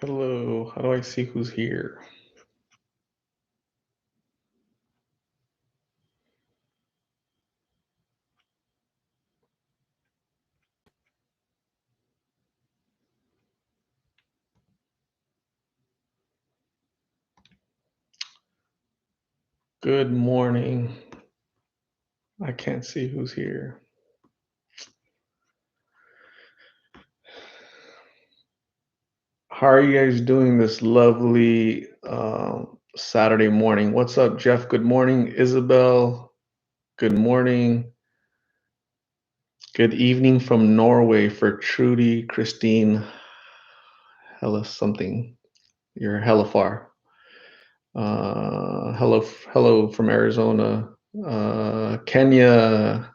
Hello, how do I see who's here? Good morning. I can't see who's here. How are you guys doing this lovely Saturday morning? What's up, Jeff? Good morning. Isabel, good morning. Good evening from Norway for Trudy, Christine, hella something. You're hella far. Hello from Arizona. Kenya,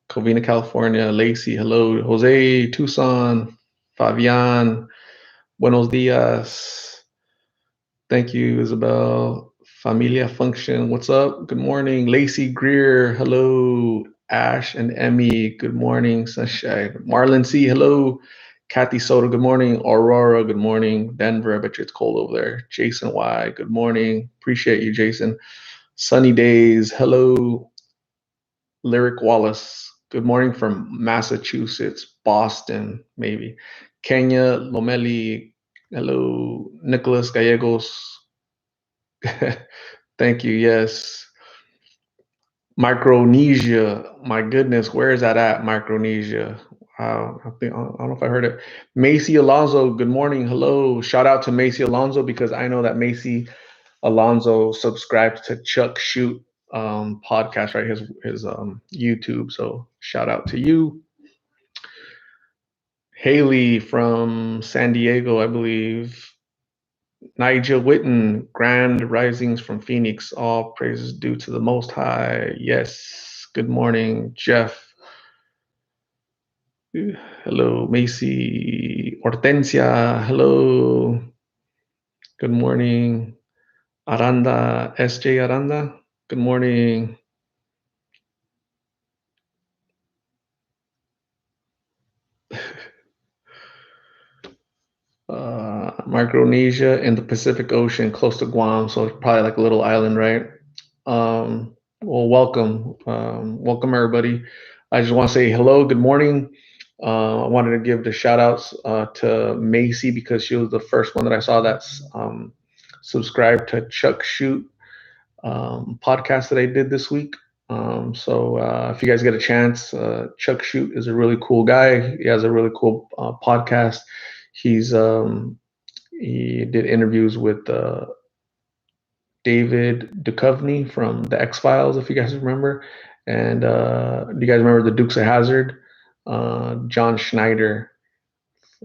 Covina, California. Lacey, hello. Jose, Tucson, Fabian, buenos dias. Thank you, Isabel. Familia Function, what's up? Good morning. Lacey Greer, hello. Ash and Emmy, good morning. Sunshine. Marlon C, hello. Kathy Soto, good morning. Aurora, good morning. Denver, I bet you it's cold over there. Jason Y, good morning. Appreciate you, Jason. Sunny days, hello. Lyric Wallace, good morning from Massachusetts, Boston, maybe. Kenya Lomeli, hello. Nicholas Gallegos, thank you, yes. Micronesia, my goodness, where is that at, Micronesia? Wow, I don't know if I heard it. Macy Alonso, good morning, hello. Shout out to Macy Alonso because I know that Macy Alonso subscribed to Chuck Shoot podcast, right? His YouTube. So shout out to you. Haley from San Diego, I believe. Nigel Witten, Grand Risings from Phoenix. All praises due to the Most High. Yes. Good morning, Jeff. Hello, Macy. Hortensia. Hello. Good morning. Aranda, SJ Aranda. Good morning. Micronesia in the Pacific Ocean, close to Guam, so it's probably like a little island, right? Well, welcome everybody. I just want to say hello, good morning. I wanted to give the shout outs to Macy because she was the first one that I saw that's subscribed to Chuck Shoot podcast that I did this week. So if you guys get a chance, Chuck Shoot is a really cool guy. He has a really cool podcast. He's he did interviews with David Duchovny from the X Files, if you guys remember. And do you guys remember the Dukes of Hazard? John Schneider,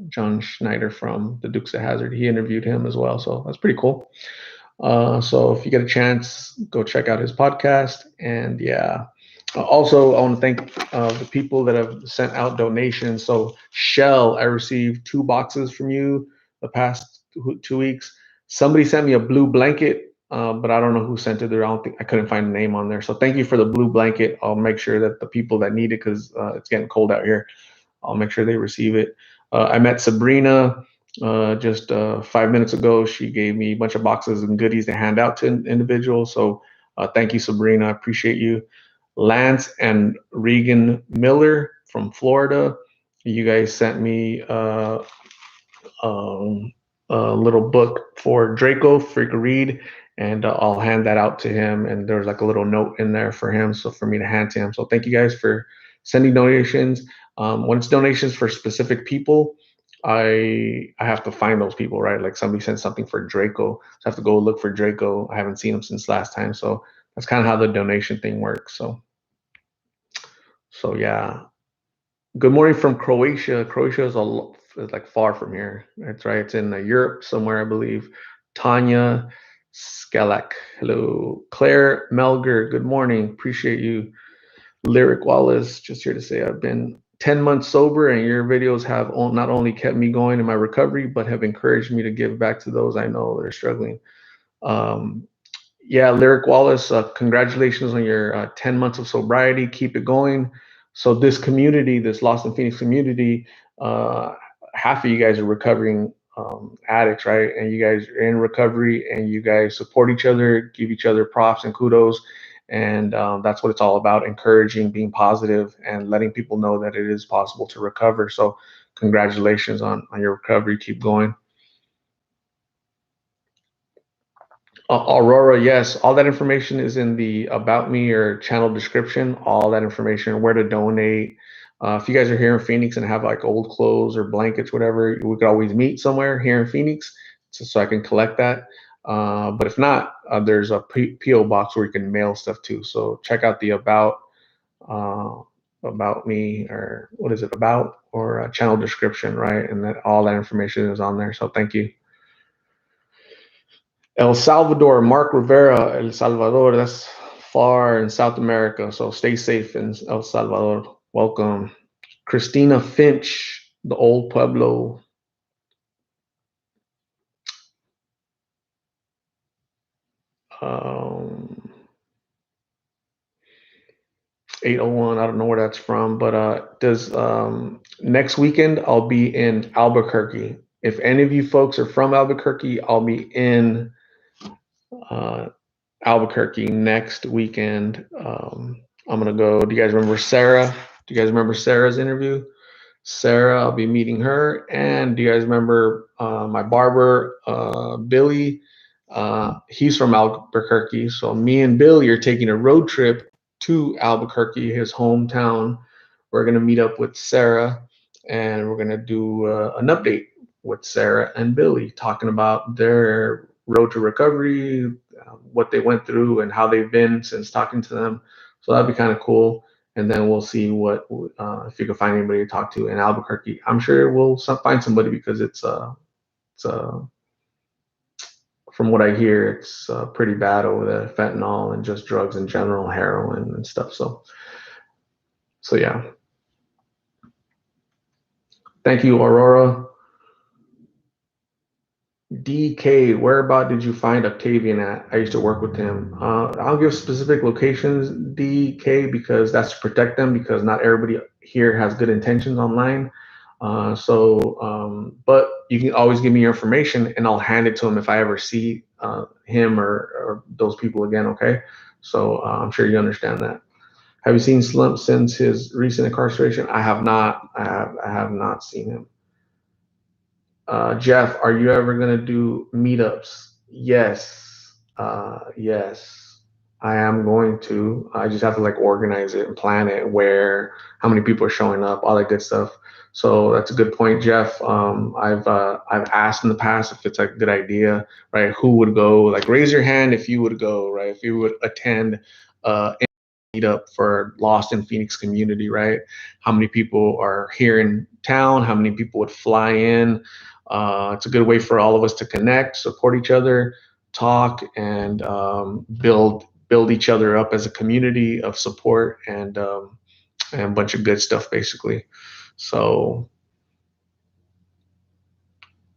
John Schneider from the Dukes of Hazard. He interviewed him as well, so that's pretty cool. So if you get a chance, go check out his podcast. And yeah, also I want to thank the people that have sent out donations. So Shell, I received 2 boxes from you the past 2 weeks. Somebody sent me a blue blanket, but I don't know who sent it. I don't think I couldn't find a name on there. So thank you for the blue blanket. I'll make sure that the people that need it, because it's getting cold out here, I'll make sure they receive it. I met Sabrina just 5 minutes ago. She gave me a bunch of boxes and goodies to hand out to individuals. So thank you, Sabrina. I appreciate you. Lance and Regan Miller from Florida. You guys sent me um, a little book for Draco for you to read, and I'll hand that out to him. And there's like a little note in there for him, so for me to hand to him. So thank you guys for sending donations. When it's donations for specific people, I have to find those people, right? Like somebody sent something for Draco, so I have to go look for Draco. I haven't seen him since last time, so that's kind of how the donation thing works. So yeah. Good morning from Croatia. Croatia is like far from here. That's right. It's in Europe somewhere, I believe. Tanya Skalak. Hello. Claire Melger. Good morning. Appreciate you. Lyric Wallace. Just here to say I've been 10 months sober, and your videos have not only kept me going in my recovery, but have encouraged me to give back to those I know that are struggling. Um, yeah, Lyric Wallace, congratulations on your 10 months of sobriety. Keep it going. So this community, this Lost in Phoenix community, uh, half of you guys are recovering addicts, right? And you guys are in recovery, and you guys support each other, give each other props and kudos, and that's what it's all about: encouraging, being positive, and letting people know that it is possible to recover. So, congratulations on your recovery. Keep going. Aurora, yes, all that information is in the About Me or channel description. All that information, where to donate. If you guys are here in Phoenix and have like old clothes or blankets, whatever, we could always meet somewhere here in Phoenix, so I can collect that. But if not, there's a PO box where you can mail stuff to. So check out the uh, About Me, or what is it, About, or channel description, right? And that all that information is on there. So thank you. El Salvador, Mark Rivera, El Salvador, that's far in South America. So stay safe in El Salvador. Welcome. Christina Finch, the old Pueblo. Um, 801, I don't know where that's from, but does next weekend I'll be in Albuquerque. If any of you folks are from Albuquerque, I'll be in uh, Albuquerque next weekend. I'm gonna go. Do you guys remember Sarah? Do you guys remember Sarah's interview? Sarah, I'll be meeting her. And do you guys remember my barber, Billy? He's from Albuquerque. So me and Billy are taking a road trip to Albuquerque, his hometown. We're going to meet up with Sarah, and we're going to do an update with Sarah and Billy, talking about their road to recovery, what they went through, and how they've been since talking to them. So that'd be kind of cool. And then we'll see what if you can find anybody to talk to in Albuquerque. I'm sure we'll find somebody, because it's from what I hear, it's pretty bad over the fentanyl and just drugs in general, heroin and stuff. So yeah. Thank you, Aurora. DK, where about did you find Octavian at? I used to work with him. I'll give specific locations, DK, because that's to protect them, because not everybody here has good intentions online. But you can always give me your information, and I'll hand it to him if I ever see him or those people again. Okay, so I'm sure you understand that. Have you seen Slump since his recent incarceration? I have not. I have not seen him. Jeff, are you ever gonna do meetups? Yes. Yes. I am going to. I just have to like organize it and plan it, where, how many people are showing up, all that good stuff. So that's a good point, Jeff. I've asked in the past if it's like a good idea, right? Who would go? Like, raise your hand if you would go, right? If you would attend meetup for Lost in Phoenix community, right? How many people are here in town? How many people would fly in? It's a good way for all of us to connect, support each other, talk, and build each other up as a community of support, and a bunch of good stuff, basically. So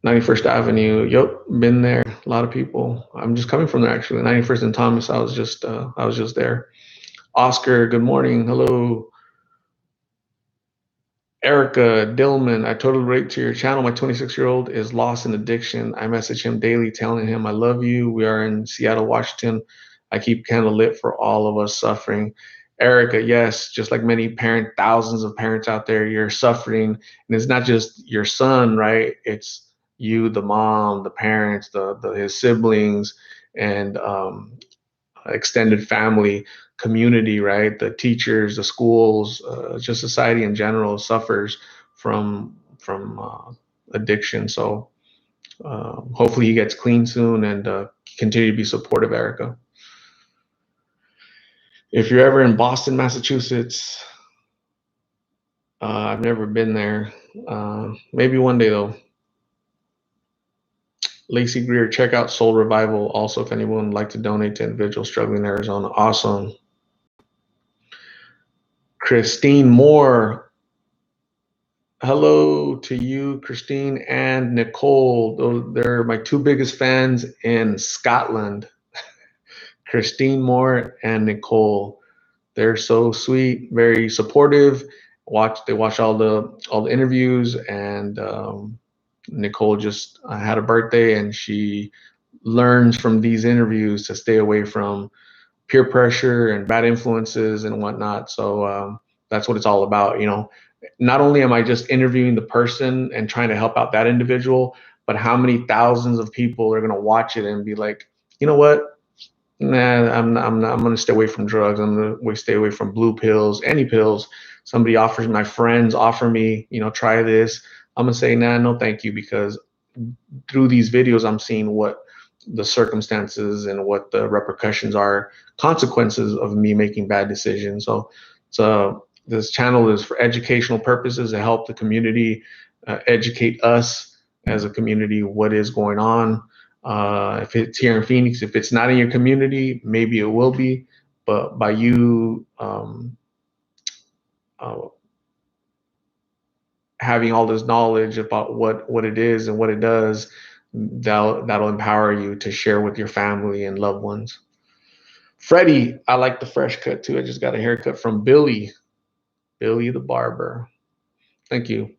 91st Avenue, yep, been there. A lot of people. I'm just coming from there, actually. 91st and Thomas. I was just there. Oscar, good morning. Hello. Erica Dillman, I totally relate to your channel. My 26-year-old is lost in addiction. I message him daily telling him I love you. We are in Seattle, Washington. I keep candle lit for all of us suffering. Erica, yes, just like many thousands of parents out there, you're suffering. And it's not just your son, right? It's you, the mom, the parents, his siblings, and extended family, community, right? The teachers, the schools, just society in general suffers from addiction. So hopefully he gets clean soon, and continue to be supportive, Erica. If you're ever in Boston, Massachusetts, I've never been there. Maybe one day though. Lacey Greer, check out Soul Revival. Also, if anyone would like to donate to individuals struggling in Arizona, awesome. Christine Moore, hello to you, Christine and Nicole. They're my two biggest fans in Scotland. Christine Moore and Nicole. They're so sweet, very supportive. They watch all the interviews, and Nicole just had a birthday, and she learns from these interviews to stay away from peer pressure and bad influences and whatnot. So that's what it's all about. Not only am I just interviewing the person and trying to help out that individual, but how many thousands of people are going to watch it and be like, you know what? Nah, I'm going to stay away from drugs. I'm going to stay away from blue pills, any pills. Somebody offers, my friends offer me, try this. I'm going to say, nah, no, thank you, because through these videos, I'm seeing what the circumstances and what the repercussions are, consequences of me making bad decisions. So this channel is for educational purposes to help the community, educate us as a community what is going on. If it's here in Phoenix, if it's not in your community, maybe it will be. But by you uh, having all this knowledge about what it is and what it does, that'll empower you to share with your family and loved ones. Freddie, I like the fresh cut too. I just got a haircut from Billy the barber. Thank you.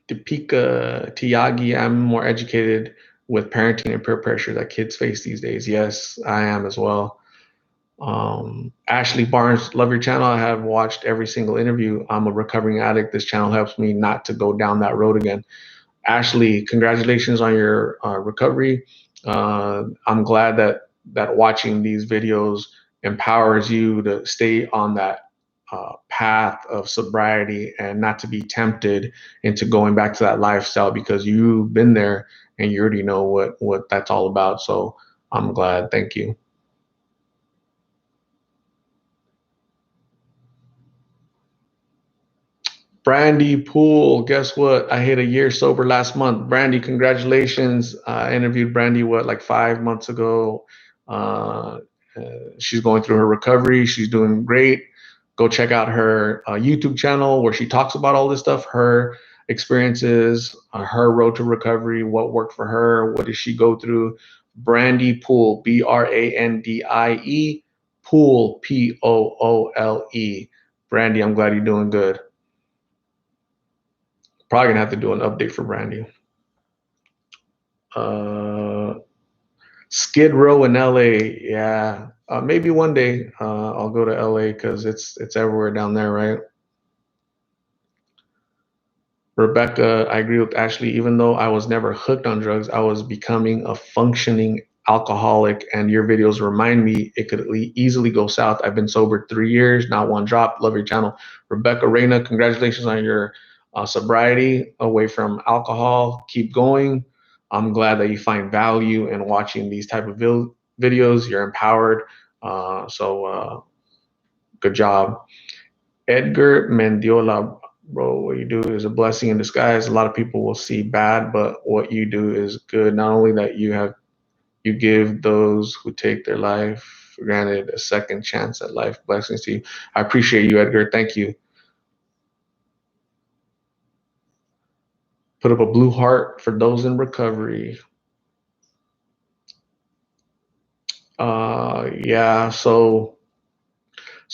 Deepika Tiagi, I'm more educated with parenting and peer pressure that kids face these days. Yes, I am as well. Ashley Barnes, love your channel. I have watched every single interview. I'm a recovering addict. This channel helps me not to go down that road again. Ashley, congratulations on your recovery. I'm glad that watching these videos empowers you to stay on that path of sobriety and not to be tempted into going back to that lifestyle, because you've been there and you already know what that's all about. So I'm glad. Thank you. Brandy Pool, guess what? I hit a year sober last month. Brandy, congratulations. I interviewed Brandy, like 5 months ago. Uh, she's going through her recovery. She's doing great. Go check out her YouTube channel where she talks about all this stuff, her experiences, her road to recovery, what worked for her, what did she go through. Brandy Pool, Brandie, Pool, Poole. Brandy, I'm glad you're doing good. Probably gonna have to do an update for Brandy. Uh, Skid Row in LA, yeah. Maybe one day I'll go to LA because it's everywhere down there, right? Rebecca, I agree with Ashley. Even though I was never hooked on drugs, I was becoming a functioning alcoholic, and your videos remind me it could easily go south. I've been sober 3 years, not one drop. Love your channel. Rebecca Reyna, congratulations on your sobriety away from alcohol. Keep going. I'm glad that you find value in watching these type of videos. You're empowered. So good job. Edgar Mendiola, bro, what you do is a blessing in disguise. A lot of people will see bad, but what you do is good. Not only that you give those who take their life for granted a second chance at life. Blessings to you. I appreciate you, Edgar. Thank you. Put up a blue heart for those in recovery. Yeah, so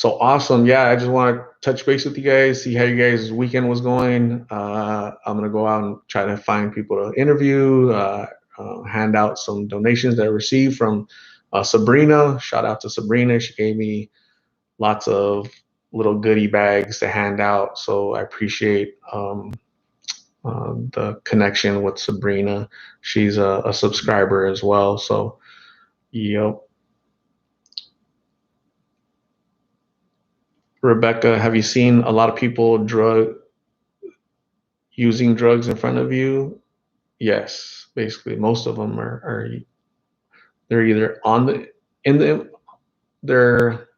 awesome. Yeah, I just want to touch base with you guys, see how you guys' weekend was going. I'm gonna go out and try to find people to interview, hand out some donations that I received from Sabrina. Shout out to Sabrina. She gave me lots of little goodie bags to hand out. So I appreciate the connection with Sabrina. She's a subscriber as well. So, yep. Rebecca, have you seen a lot of people using drugs in front of you? Yes, basically most of them are they're either on the in the they're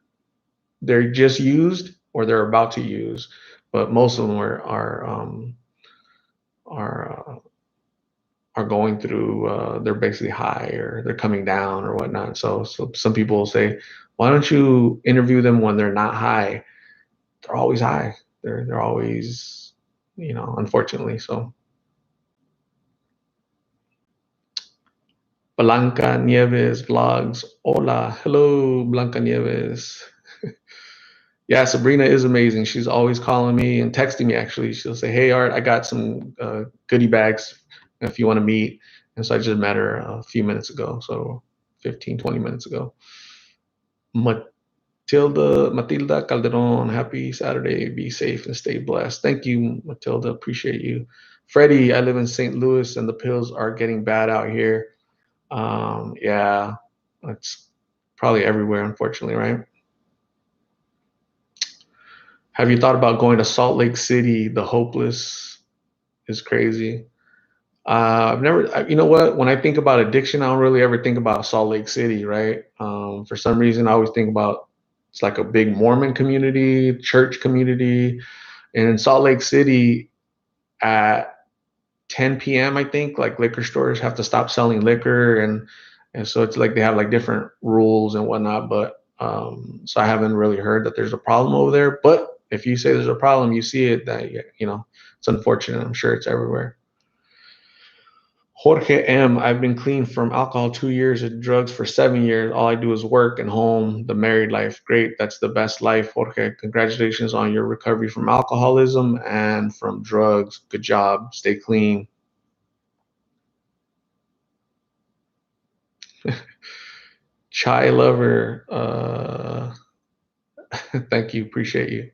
they're just used or they're about to use, but most of them are are going through they're basically high or they're coming down or whatnot. So some people will say, why don't you interview them when they're not high? They're always high. They're always, unfortunately. So Blanca Nieves vlogs. Hola, hello, Blanca Nieves. Yeah, Sabrina is amazing. She's always calling me and texting me. Actually, she'll say, "Hey, Art, I got some goodie bags if you want to meet." And so I just met her a few minutes ago, so 15, 20 minutes ago. Matilda Calderon, happy Saturday. Be safe and stay blessed. Thank you, Matilda. Appreciate you. Freddie, I live in St. Louis and the pills are getting bad out here. Yeah, it's probably everywhere, unfortunately, right? Have you thought about going to Salt Lake City? The hopeless is crazy. I've never, you know what? When I think about addiction, I don't really ever think about Salt Lake City, right? For some reason, I always think about it's like a big Mormon community, church community. And in Salt Lake City at 10 p.m., I think like liquor stores have to stop selling liquor, and so it's like they have like different rules and whatnot. But so I haven't really heard that there's a problem over there. But if you say there's a problem, you see it, that it's unfortunate. I'm sure it's everywhere. Jorge M. I've been clean from alcohol 2 years and drugs for 7 years. All I do is work and home, the married life. Great. That's the best life, Jorge. Congratulations on your recovery from alcoholism and from drugs. Good job. Stay clean. Chai lover. Thank you. Appreciate you.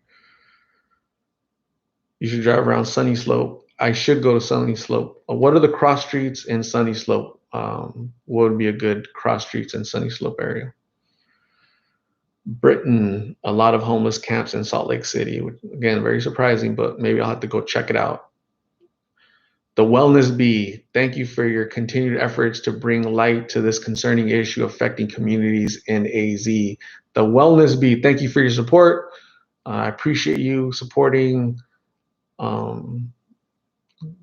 You should drive around Sunny Slope. I should go to Sunny Slope. What are the cross streets in Sunny Slope? What would be a good cross streets in Sunny Slope area? Britain, a lot of homeless camps in Salt Lake City. Again, very surprising, but maybe I'll have to go check it out. The Wellness Bee, thank you for your continued efforts to bring light to this concerning issue affecting communities in AZ. The Wellness Bee, thank you for your support. I appreciate you supporting. Um,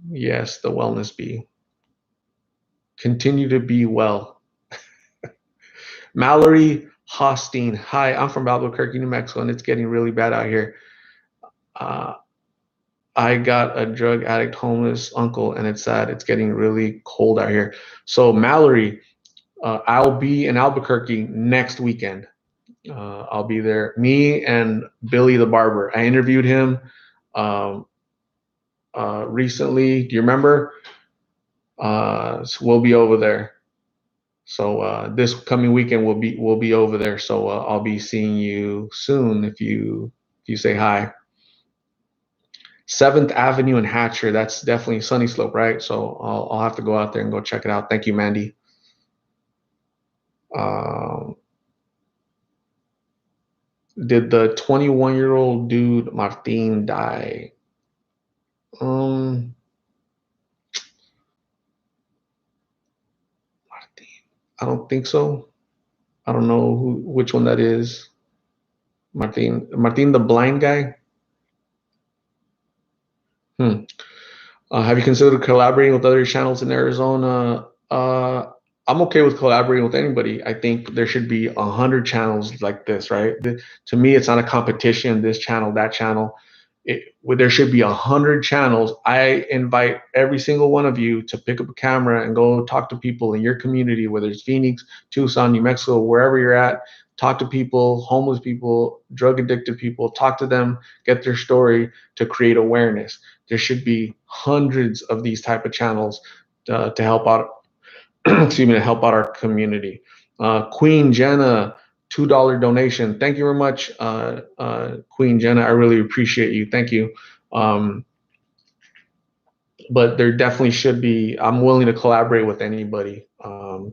yes, the Wellness Bee. Continue to be well. Mallory Hostine, hi, I'm from Albuquerque, New Mexico, and it's getting really bad out here. Uh, I got a drug addict homeless uncle, and it's sad. It's getting really cold out here. So, Mallory, I'll be in Albuquerque next weekend. I'll be there. Me and Billy the barber. I interviewed him um, recently. Do you remember? So we'll be over there. So this coming weekend we'll be over there. So I'll be seeing you soon if you say hi. Seventh Avenue and Hatcher. That's definitely Sunny Slope, right? So I'll have to go out there and go check it out. Thank you, Mandy. Um, did the 21-year-old dude Martin die? Um, Martin. I don't think so. I don't know which one that is. Martin, the blind guy. Hmm. Have you considered collaborating with other channels in Arizona? I'm okay with collaborating with anybody. I think there should be 100 channels like this, right? To me, it's not a competition. This channel, that channel. There should be 100 channels. I invite every single one of you to pick up a camera and go talk to people in your community, whether it's Phoenix, Tucson, New Mexico, wherever you're at. Talk to people, homeless people, drug addicted people. Talk to them, get their story to create awareness. There should be hundreds of these type of channels to help out. Excuse me, to help out our community. Queen Jenna, $2 donation. Thank you very much, Queen Jenna. I really appreciate you. Thank you. Um, but there definitely should be. I'm willing to collaborate with anybody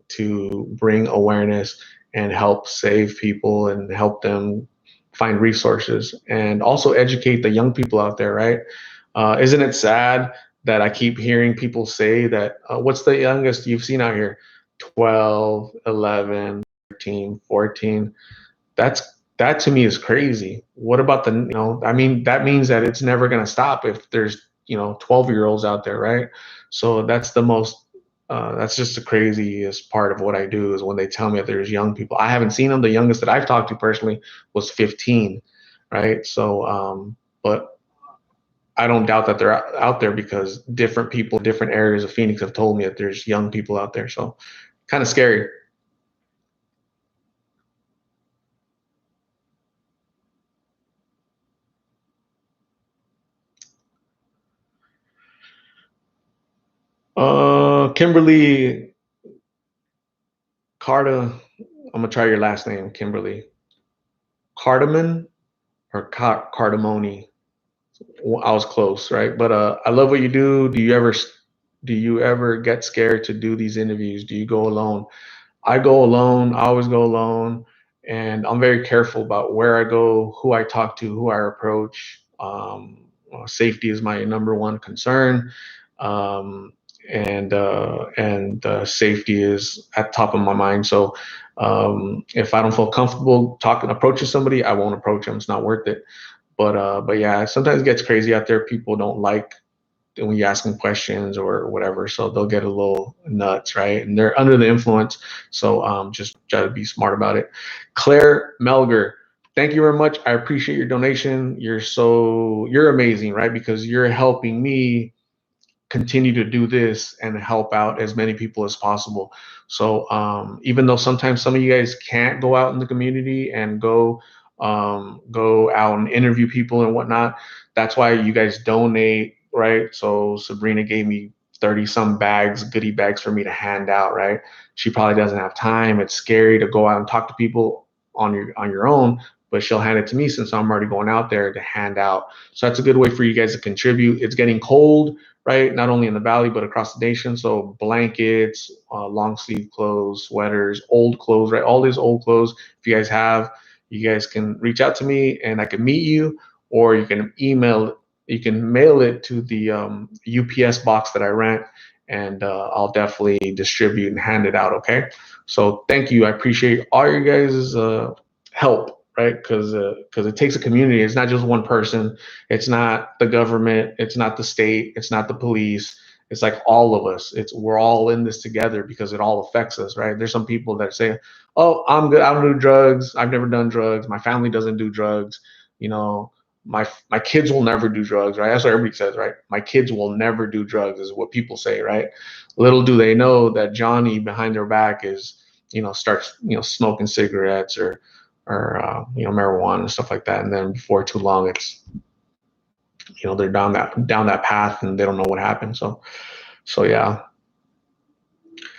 to bring awareness and help save people and help them find resources and also educate the young people out there, right? Isn't it sad that I keep hearing people say that what's the youngest you've seen out here? 12, 11, 13, 14. That to me is crazy. What about I mean, that means that it's never going to stop if there's 12-year-olds out there, right? So that's just the craziest part of what I do is when they tell me that there's young people. I haven't seen them. The youngest that I've talked to personally was 15, right? So but I don't doubt that they're out there because different people in different areas of Phoenix have told me that there's young people out there. So kind of scary. Kimberly Carta. I'm gonna try your last name, Kimberly. Cardamon or Cardamone. I was close, right? But I love what you do. Do you ever get scared to do these interviews? Do you go alone? I go alone. I always go alone, and I'm very careful about where I go, who I talk to, who I approach. Safety is my number one concern, um, and safety is at top of my mind. So if I don't feel comfortable talking, approaching somebody, I won't approach them. It's not worth it. But yeah, sometimes it gets crazy out there. People don't like when you ask them questions or whatever, so they'll get a little nuts, right? And they're under the influence, so just try to be smart about it. Claire Melger, thank you very much. I appreciate your donation. You're amazing, right? Because you're helping me continue to do this and help out as many people as possible. So even though sometimes some of you guys can't go out in the community and go out and interview people and whatnot, that's why you guys donate, right? So Sabrina gave me 30 some bags, goodie bags for me to hand out, right? She probably doesn't have time. It's scary to go out and talk to people on your own, but she'll hand it to me since I'm already going out there to hand out. So that's a good way for you guys to contribute. It's getting cold, right? Not only in the valley, but across the nation. So blankets, long sleeve clothes, sweaters, old clothes, right? All these old clothes, if you guys have, you guys can reach out to me and I can meet you, or you can mail it to the UPS box that I rent, and I'll definitely distribute and hand it out. Okay. So thank you. I appreciate all your guys' help, right? Because it takes a community. It's not just one person. It's not the government. It's not the state. It's not the police. It's like all of us. We're all in this together because it all affects us, right? There's some people that say, "Oh, I'm good. I don't do drugs. I've never done drugs. My family doesn't do drugs. You know, my kids will never do drugs, right?" That's what everybody says, right? My kids will never do drugs is what people say, right? Little do they know that Johnny behind their back is, starts, smoking cigarettes or marijuana and stuff like that, and then before too long, they're down that path and they don't know what happened. So yeah,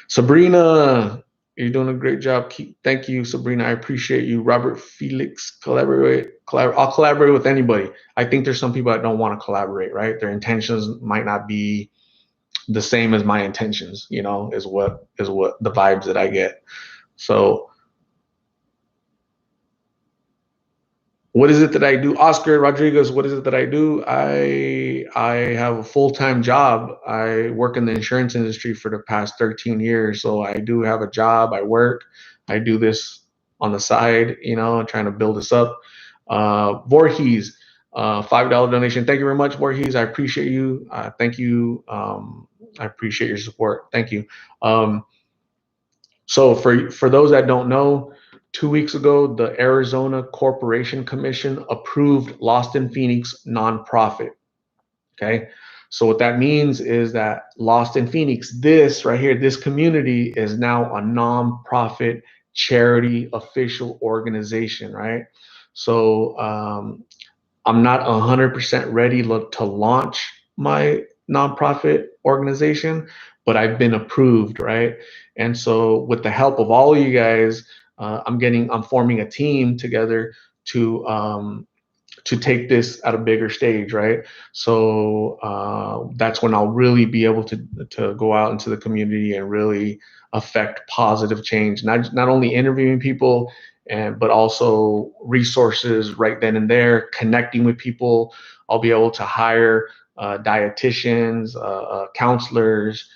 Sabrina, you're doing a great job. Thank you, Sabrina. I appreciate you. Robert Felix, I'll collaborate with anybody. I think there's some people that don't want to collaborate, right? Their intentions might not be the same as my intentions. Is what the vibes that I get. So what is it that I do? Oscar Rodriguez, what is it that I do? I have a full-time job. I work in the insurance industry for the past 13 years. So I do have a job. I work. I do this on the side, trying to build this up. Voorhees, $5 donation. Thank you very much, Voorhees. I appreciate you. Thank you. I appreciate your support. Thank you. So for those that don't know, 2 weeks ago, the Arizona Corporation Commission approved Lost in Phoenix nonprofit. Okay. So what that means is that Lost in Phoenix, this right here, this community is now a nonprofit charity official organization, right? So I'm not 100% ready to launch my nonprofit organization, but I've been approved, right? And so, with the help of all of you guys, I'm forming a team together to to take this at a bigger stage, right? So that's when I'll really be able to go out into the community and really affect positive change. Not only interviewing people, but also resources right then and there, connecting with people. I'll be able to hire dietitians, counselors,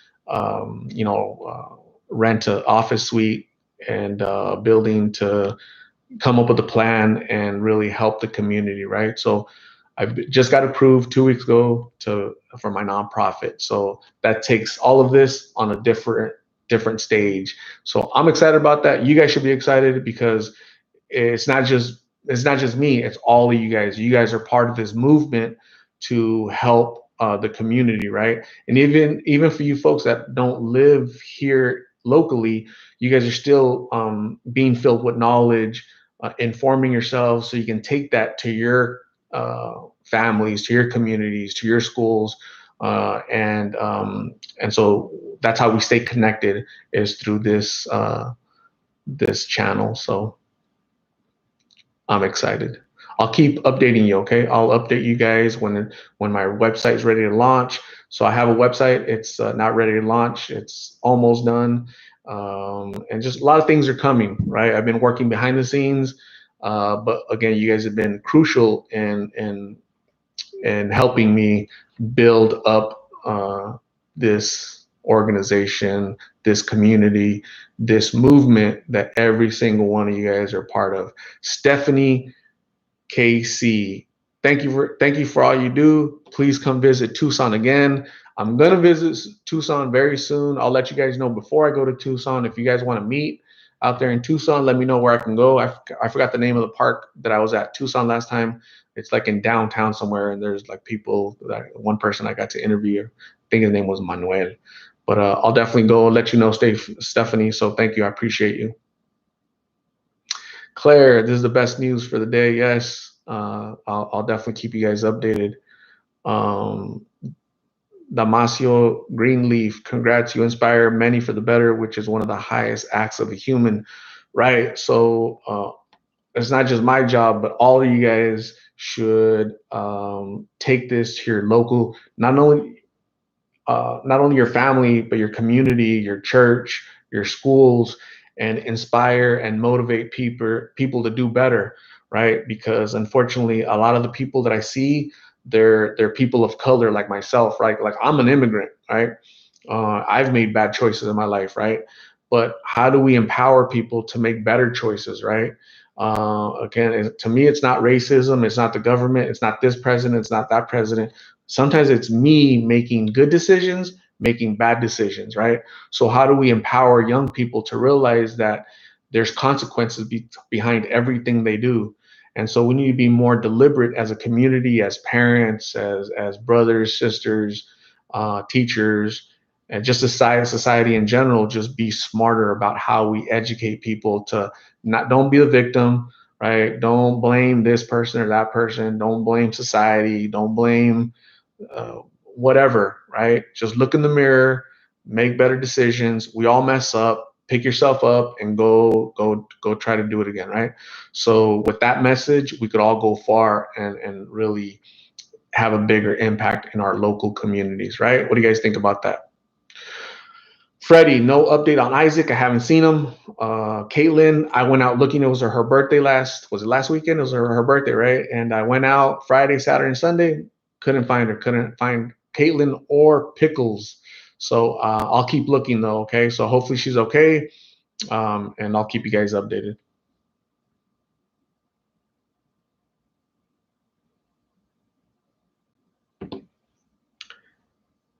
rent an office suite and building to come up with a plan and really help the community, right? So I've just got approved 2 weeks ago for my nonprofit. So that takes all of this on a different stage. So I'm excited about that. You guys should be excited because it's not just me, it's all of you guys. You guys are part of this movement to help the community, right? And even for you folks that don't live here locally, you guys are still being filled with knowledge, informing yourselves so you can take that to your families, to your communities, to your schools, And so that's how we stay connected, is through this channel. So I'm excited. I'll keep updating you. Okay, I'll update you guys when my website's ready to launch. So I have a website. It's not ready to launch. It's almost done, and just a lot of things are coming. Right, I've been working behind the scenes, but again, you guys have been crucial in helping me build up this organization, this community, this movement that every single one of you guys are part of. Stephanie KC, thank you for all you do. Please come visit Tucson again. I'm gonna visit Tucson very soon. I'll let you guys know before I go to Tucson. If you guys want to meet out there in Tucson, let me know where I can go. I forgot the name of the park that I was at Tucson last time. It's like in downtown somewhere, and there's like people. One person I got to interview, I think his name was Manuel. But I'll definitely go and let you know, Stephanie. So thank you. I appreciate you. Claire, this is the best news for the day. Yes, I'll definitely keep you guys updated. Um, Damasio Greenleaf, congrats. You inspire many for the better, which is one of the highest acts of a human, right? So it's not just my job, but all of you guys should take this to your local, not only your family, but your community, your church, your schools, and inspire and motivate people to do better, right? Because unfortunately, a lot of the people that I see, they're people of color like myself, right? Like I'm an immigrant, right? I've made bad choices in my life, right? But how do we empower people to make better choices, right? Again, to me, it's not racism, it's not the government, it's not this president, it's not that president. Sometimes it's me making good decisions, making bad decisions, right? So how do we empower young people to realize that there's consequences behind everything they do? And so we need to be more deliberate as a community, as parents, as brothers, sisters, teachers, and just society in general. Just be smarter about how we educate people to not don't be a victim, right? Don't blame this person or that person. Don't blame society. Don't blame uh, whatever, right? Just look in the mirror, make better decisions. We all mess up. Pick yourself up and go try to do it again, right? So with that message, we could all go far and really have a bigger impact in our local communities, right? What do you guys think about that? Freddie, no update on Isaac. I haven't seen him. Caitlin, I went out looking. It was her birthday was it last weekend? It was her birthday, right? And I went out Friday, Saturday, and Sunday. Couldn't find her. Couldn't find Caitlin or Pickles. So I'll keep looking though. Okay. So hopefully she's okay. And I'll keep you guys updated.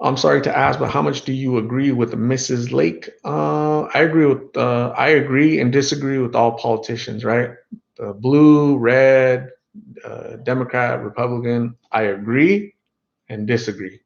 I'm sorry to ask, but how much do you agree with Mrs. Lake? I agree and disagree with all politicians, right? Blue, red, Democrat, Republican. I agree and disagree.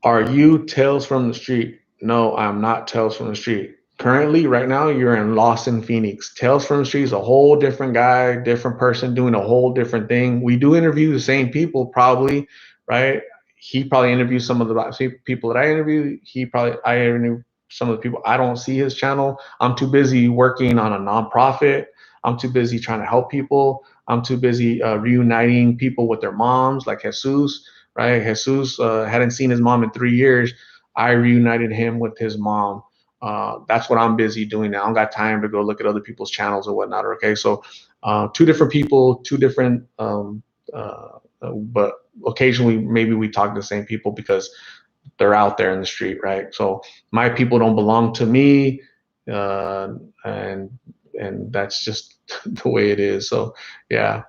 Are you Tales from the Street? No, I'm not Tales from the Street. Currently, right now, you're in Lost in Phoenix. Tales from the Street is a whole different guy, different person doing a whole different thing. We do interview the same people, probably, right? He probably interviews some of the same people that I interview. I interview some of the people. I don't see his channel. I'm too busy working on a nonprofit. I'm too busy trying to help people. I'm too busy reuniting people with their moms, like Jesus, right? Jesus hadn't seen his mom in 3 years. I reunited him with his mom. That's what I'm busy doing now. I don't got time to go look at other people's channels or whatnot. Okay, so two different people, two different, but occasionally maybe we talk to the same people because they're out there in the street, right? So my people don't belong to me, uh, and and that's just the way it is. So yeah.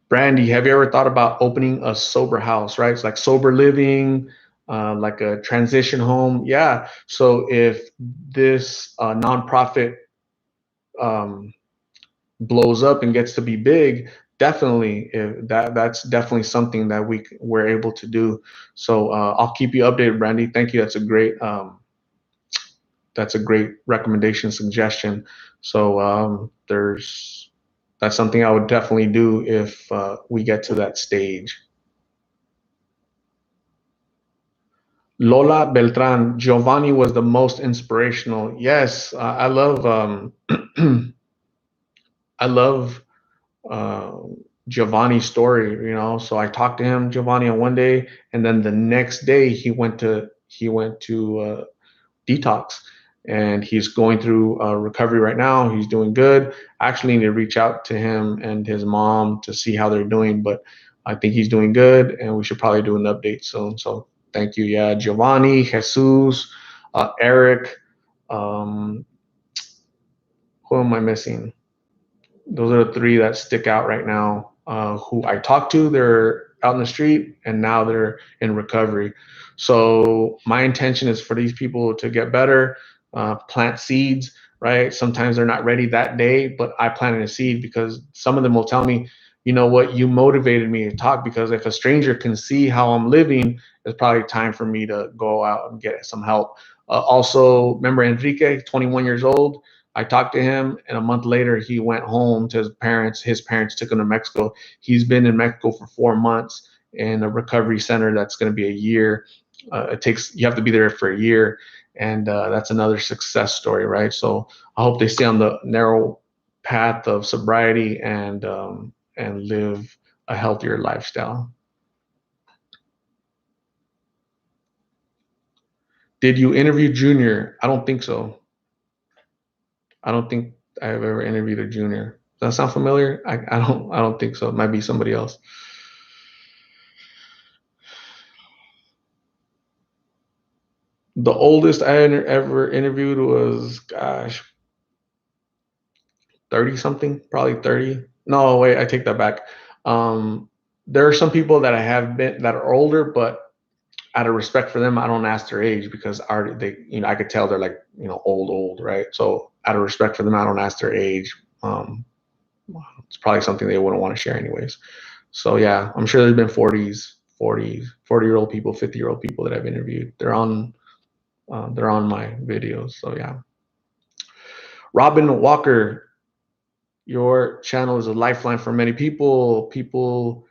Brandy, have you ever thought about opening a sober house, right? It's like sober living, like a transition home. Yeah. So if this nonprofit um, blows up and gets to be big, definitely, that's definitely something that we're able to do. So I'll keep you updated, Brandy. Thank you. That's a great recommendation suggestion. So there's that's something I would definitely do if we get to that stage. Lola Beltran, Giovanni was the most inspirational. Yes, I love I love uh, Giovanni's story. So I talked to him, Giovanni, on one day, and then the next day he went to detox, and he's going through recovery right now. He's doing good. I actually need to reach out to him and his mom to see how they're doing, but I think he's doing good, and we should probably do an update soon. So thank you. Yeah, Giovanni, Jesus, Eric. Um, who am I missing? Those are the three that stick out right now. Who I talked to, they're out in the street, and now they're in recovery. So my intention is for these people to get better, plant seeds. Right? Sometimes they're not ready that day, but I planted a seed because some of them will tell me, you know what, you motivated me to talk, because if a stranger can see how I'm living, it's probably time for me to go out and get some help. Also, remember Enrique, 21 years old. I talked to him, and a month later, he went home to his parents. His parents took him to Mexico. He's been in Mexico for 4 months in a recovery center that's going to be a year. You have to be there for a year, and that's another success story, right? So I hope they stay on the narrow path of sobriety and live a healthier lifestyle. Did you interview Junior? I don't think so. I don't think I've ever interviewed a junior. Does that sound familiar? I don't think so. It might be somebody else. The oldest I ever interviewed was, gosh, 30 something, probably 30. No, wait, I take that back. Um, there are some people that I have been that are older, but out of respect for them, I don't ask their age, because I could tell they're like, old, right? So out of respect for them, I don't ask their age. Um, it's probably something they wouldn't want to share anyways. So yeah, I'm sure there's been 40-year-old people, 50-year-old people that I've interviewed. They're on my videos. So yeah. Robin Walker, your channel is a lifeline for many people. People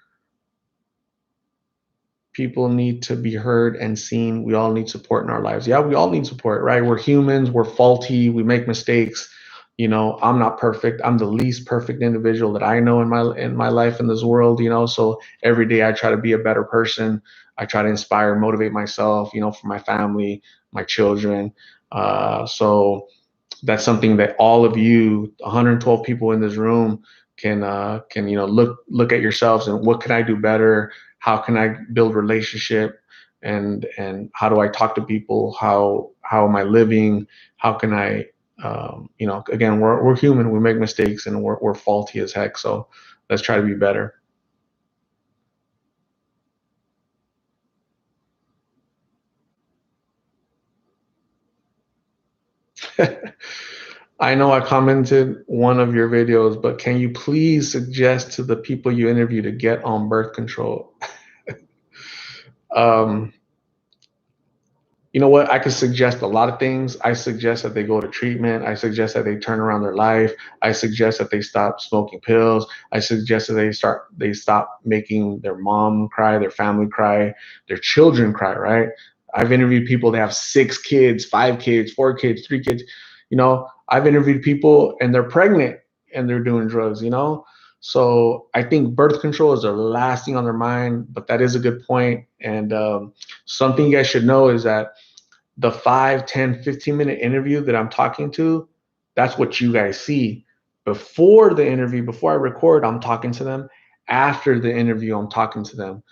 need to be heard and seen. We all need support in our lives. Yeah, we all need support, right? We're humans, we're faulty, we make mistakes. I'm not perfect. I'm the least perfect individual that I know in my life in this world, so every day I try to be a better person. I try to inspire, motivate myself, for my family, my children. So that's something that all of you 112 people in this room can look at yourselves, and what can I do better, how can I build relationship, and how do I talk to people, how am I living, how can I again, we're human, we make mistakes, and we're faulty as heck, so let's try to be better. I know I commented one of your videos, but can you please suggest to the people you interview to get on birth control? um, you know what? I could suggest a lot of things. I suggest that they go to treatment. I suggest that they turn around their life. I suggest that they stop smoking pills. I suggest that they stop making their mom cry, their family cry, their children cry, right? I've interviewed people that have 6 kids, 5 kids, 4 kids, 3 kids. I've interviewed people and they're pregnant and they're doing drugs, So I think birth control is the last thing on their mind, but that is a good point. And something you guys should know is that the 5, 10, 15-minute interview that I'm talking to, that's what you guys see. Before the interview, before I record, I'm talking to them. After the interview, I'm talking to them.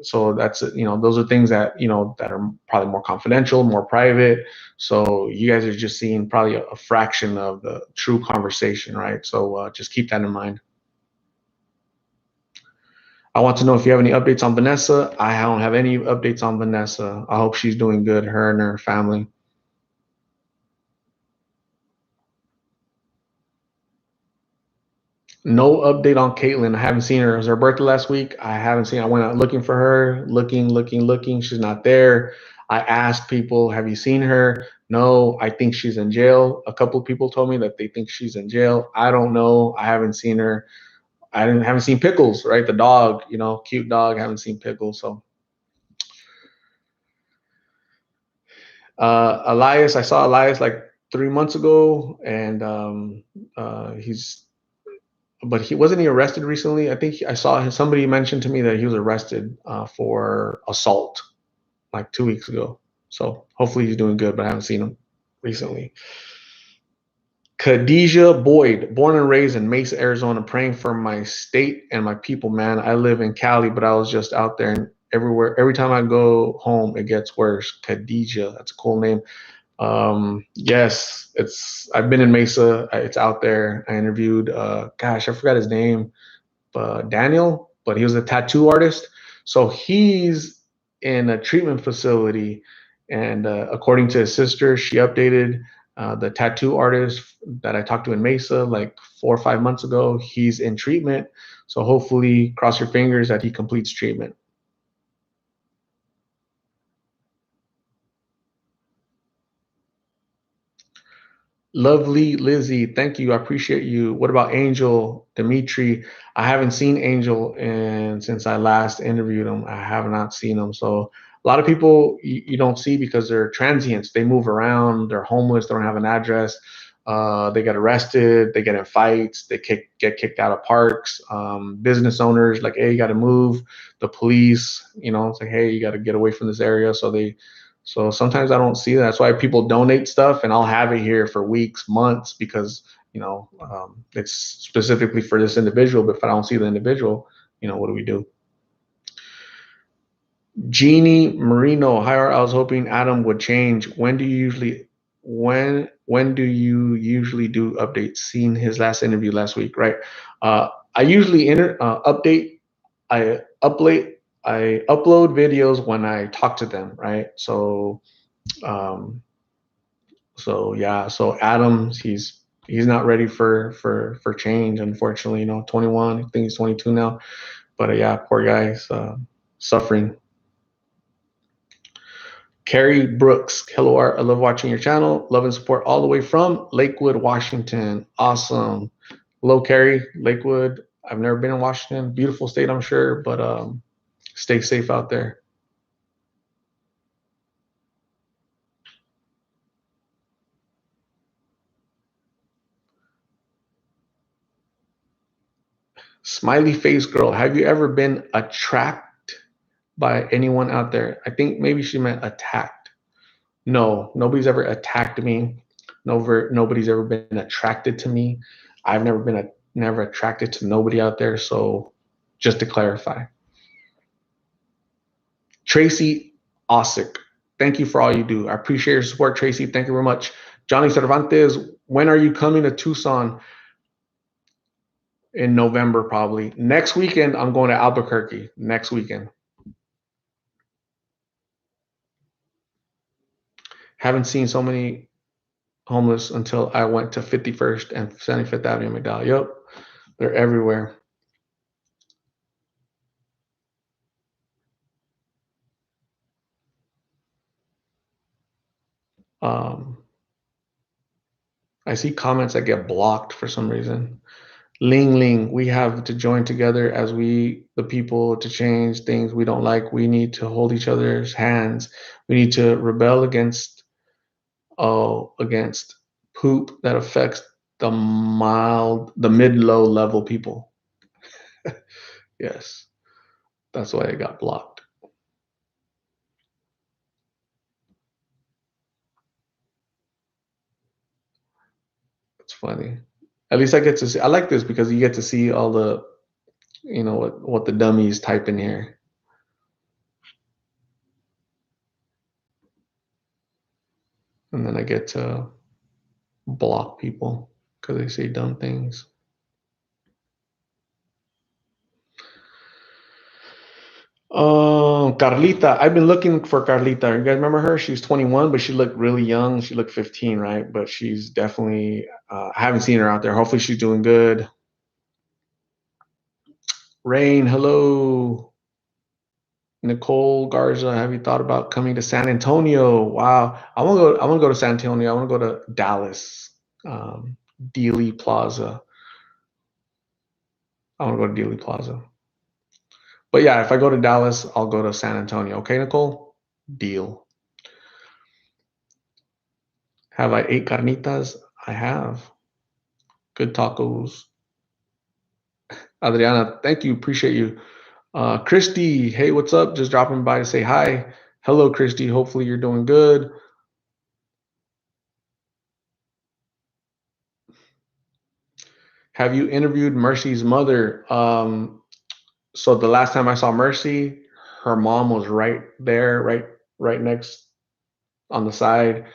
So that's those are things that are probably more confidential, more private. So you guys are just seeing probably a fraction of the true conversation, right? So just keep that in mind. I want to know if you have any updates on Vanessa. I don't have any updates on Vanessa. I hope she's doing good, her and her family. No update on Caitlin. I haven't seen her. It was her birthday last week. I haven't seen. I went out looking for her, looking. She's not there. I asked people, "Have you seen her?" No, I think she's in jail. A couple of people told me that they think she's in jail. I don't know. I haven't seen her. Haven't seen Pickles, right? The dog, cute dog. Haven't seen Pickles. So Elias, I saw Elias like 3 months ago, and he's but he wasn't he arrested recently. I think I saw somebody mentioned to me that he was arrested for assault like 2 weeks ago. So hopefully he's doing good, but I haven't seen him recently. Khadijah Boyd, born and raised in Mesa, Arizona, praying for my state and my people, man. I live in Cali, but I was just out there, and everywhere. Every time I go home, it gets worse. Khadijah, that's a cool name. Yes, I've been in Mesa. It's out there. I interviewed, gosh, I forgot his name, Daniel, but he was a tattoo artist. So he's in a treatment facility, and according to his sister, she updated the tattoo artist that I talked to in Mesa like 4 or 5 months ago. He's in treatment, so hopefully, cross your fingers that he completes treatment. Lovely Lizzie, thank you. I appreciate you. What about Angel Dimitri? I haven't seen Angel and since I last interviewed him. I have not seen him. So a lot of people you don't see because they're transients. They move around. They're homeless. They don't have an address. They get arrested. They get in fights. They get kicked out of parks. Business owners like, hey, you got to move. The police, it's like, hey, you got to get away from this area. So sometimes I don't see that. That's why people donate stuff, and I'll have it here for weeks, months, because it's specifically for this individual. But if I don't see the individual, what do we do? Jeannie Marino, hi. I was hoping Adam would change. When do you usually do updates? Seen his last interview last week, right? I usually update. I upload. I upload videos when I talk to them, right? Um, so yeah, so Adams, he's not ready for change, unfortunately. 21. I think he's 22 now. But yeah, poor guy's suffering. Carrie Brooks, hello Art. I love watching your channel. Love and support all the way from Lakewood, Washington. Awesome. Hello, Carrie. Lakewood. I've never been in Washington. Beautiful state, I'm sure, but stay safe out there. Smiley face girl, have you ever been attracted by anyone out there? I think maybe she meant attacked. No, nobody's ever attacked me. Nobody's ever been attracted to me. I've never attracted to nobody out there. So just to clarify. Tracy Osick, thank you for all you do. I appreciate your support, Tracy. Thank you very much. Johnny Cervantes, when are you coming to Tucson? In November, probably. Next weekend, I'm going to Albuquerque. Next weekend. Haven't seen so many homeless until I went to 51st and 75th Avenue, McDowell. Yep, they're everywhere. Um, I see comments that get blocked for some reason. Ling Ling, we have to join together as the people, to change things we don't like. We need to hold each other's hands. We need to rebel against poop that affects the mid-low level people. Yes, that's why I got blocked. It's funny. At least I get to see. I like this because you get to see all the, what the dummies type in here, and then I get to block people because they say dumb things. Oh, Carlita. I've been looking for Carlita. You guys remember her? She's 21, but she looked really young. She looked 15, right? But she's definitely, I haven't seen her out there. Hopefully she's doing good. Rain, hello. Nicole Garza, have you thought about coming to San Antonio? Wow, I want to go to San Antonio. I want to go to Dallas, um, Dealey Plaza. I want to go to Dealey Plaza. But yeah, if I go to Dallas, I'll go to San Antonio. Okay, Nicole? Deal. Have I ate carnitas? I have. Good tacos. Adriana, thank you. Appreciate you. Christy, hey, what's up? Just dropping by to say hi. Hello, Christy. Hopefully you're doing good. Have you interviewed Mercy's mother? So the last time I saw Mercy, her mom was right there, right next on the side.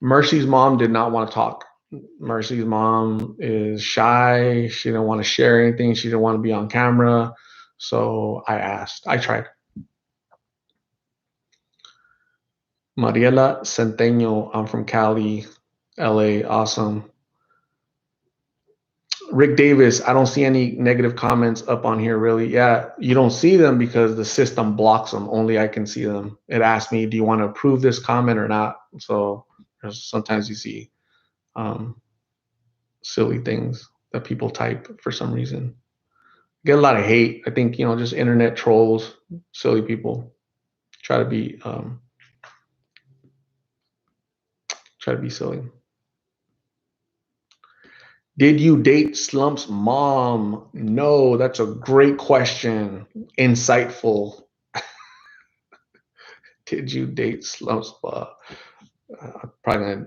Mercy's mom did not want to talk. Mercy's mom is shy. She didn't want to share anything. She didn't want to be on camera. So I asked. I tried. Mariela Centeño. I'm from Cali, LA. Awesome. Rick Davis, I don't see any negative comments up on here really. Yeah, you don't see them because the system blocks them. Only I can see them. It asks me, do you want to approve this comment or not? So sometimes you see um, silly things that people type for some reason. Get a lot of hate. I think, just internet trolls, silly people try to be silly. Did you date Slump's mom? No, that's a great question. Insightful. Did you date Slump's mom? Probably gonna.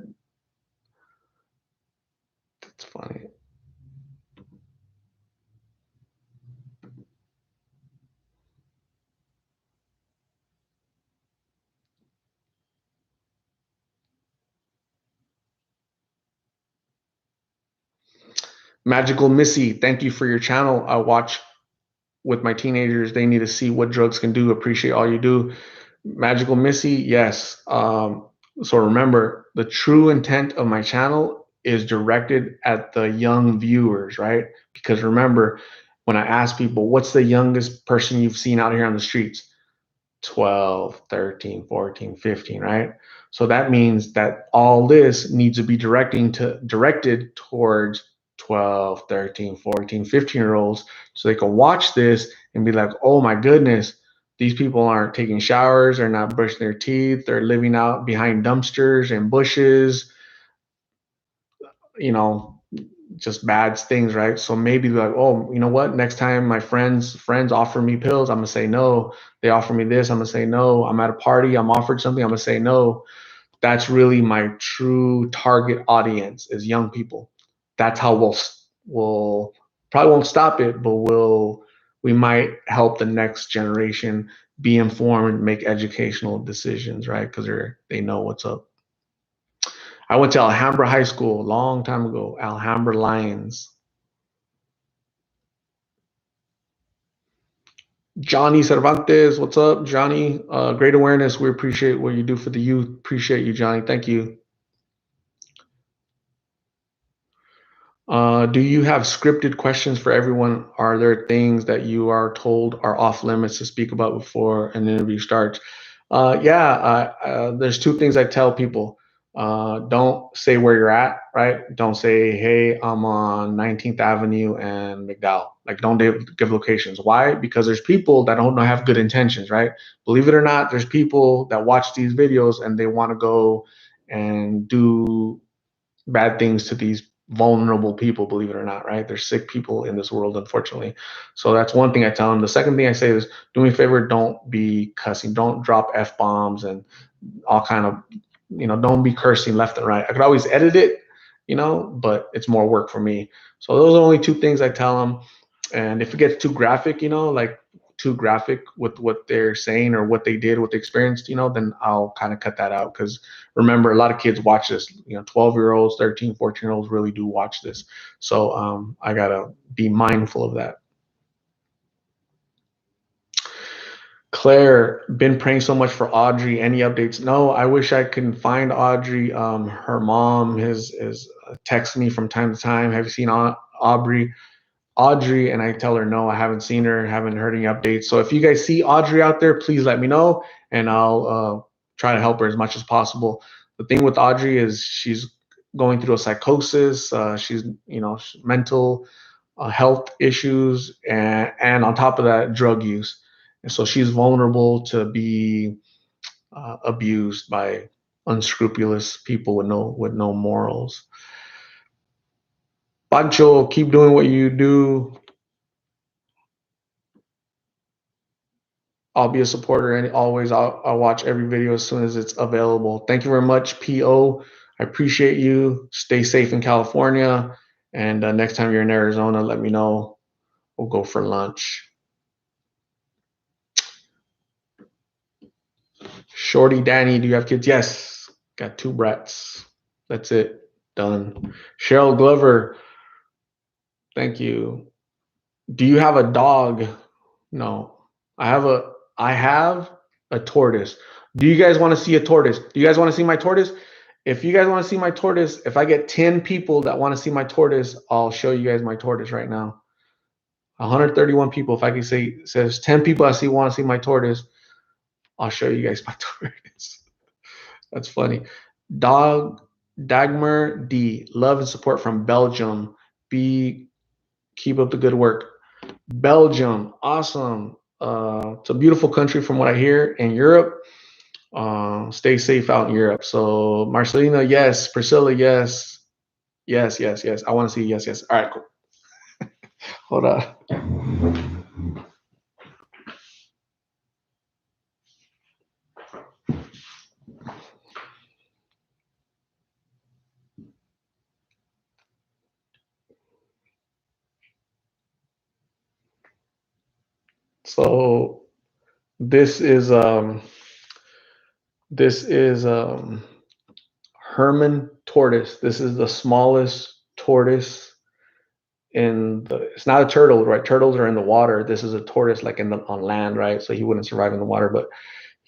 That's funny. Magical Missy, thank you for your channel. I watch with my teenagers. They need to see what drugs can do. Appreciate all you do. Magical Missy, yes. So remember, the true intent of my channel is directed at the young viewers, right? Because remember, when I ask people, what's the youngest person you've seen out here on the streets? 12, 13, 14, 15, right? So that means that all this needs to be directed towards 12, 13, 14, 15 year olds so they can watch this and be like, oh my goodness, these people aren't taking showers, they're not brushing their teeth, they're living out behind dumpsters and bushes, you know, just bad things, right? So maybe like, oh, you know what? Next time my friends offer me pills, I'm gonna say no. They offer me this, I'm gonna say no. I'm at a party, I'm offered something, I'm gonna say no. That's really my true target audience is young people. That's how we'll probably won't stop it, but we might help the next generation be informed, make educational decisions, right? Because they know what's up. I went to Alhambra High School a long time ago. Alhambra Lions. Johnny Cervantes, what's up, Johnny? Great awareness. We appreciate what you do for the youth. Appreciate you, Johnny. Thank you. Do you have scripted questions for everyone? Are there things that you are told are off limits to speak about before an interview starts? Yeah, there's two things I tell people. Don't say where you're at, right? Don't say, hey, I'm on 19th Avenue and McDowell. Like, don't give locations. Why? Because there's people that don't have good intentions, right? Believe it or not, there's people that watch these videos and they want to go and do bad things to these vulnerable people, believe it or not, right? There's sick people in this world, unfortunately. So that's one thing I tell them. The second thing I say is, do me a favor, don't be cussing, don't drop F bombs and all kind of, don't be cursing left and right. I could always edit it, but it's more work for me. So those are only two things I tell them. And if it gets too graphic, like too graphic with what they're saying or what they did, what they experienced, then I'll kind of cut that out. Because remember, a lot of kids watch this, 12-year-olds, 13, 14-year-olds really do watch this. So I got to be mindful of that. Claire, been praying so much for Audrey. Any updates? No, I wish I could find Audrey. Her mom is text me from time to time. Have you seen Aubrey? Audrey, and I tell her no, I haven't seen her, haven't heard any updates. So if you guys see Audrey out there, please let me know, and I'll try to help her as much as possible. The thing with Audrey is she's going through a psychosis. She's mental health issues, and on top of that, drug use. And so she's vulnerable to be abused by unscrupulous people with no morals. Pancho, keep doing what you do. I'll be a supporter, and always I'll watch every video as soon as it's available. Thank you very much, PO. I appreciate you. Stay safe in California, and next time you're in Arizona, let me know. We'll go for lunch. Shorty Danny, do you have kids? Yes, got 2 brats. That's it. Done. Cheryl Glover, thank you. Do you have a dog? No. I have a tortoise. Do you guys want to see a tortoise? Do you guys want to see my tortoise? If you guys want to see my tortoise, if I get 10 people that want to see my tortoise, I'll show you guys my tortoise right now. 131 people. If I can say says 10 people want to see my tortoise, I'll show you guys my tortoise. That's funny. Dog Dagmar D. Love and support from Belgium. Keep up the good work. Belgium, awesome. It's a beautiful country from what I hear. In Europe, stay safe out in Europe. So Marcelina, yes. Priscilla, yes. Yes, yes, yes. I want to see yes, yes. All right, cool. Hold on. So this is Herman tortoise. This is the smallest tortoise it's not a turtle, right? Turtles are in the water. This is a tortoise like on land, right? So he wouldn't survive in the water, but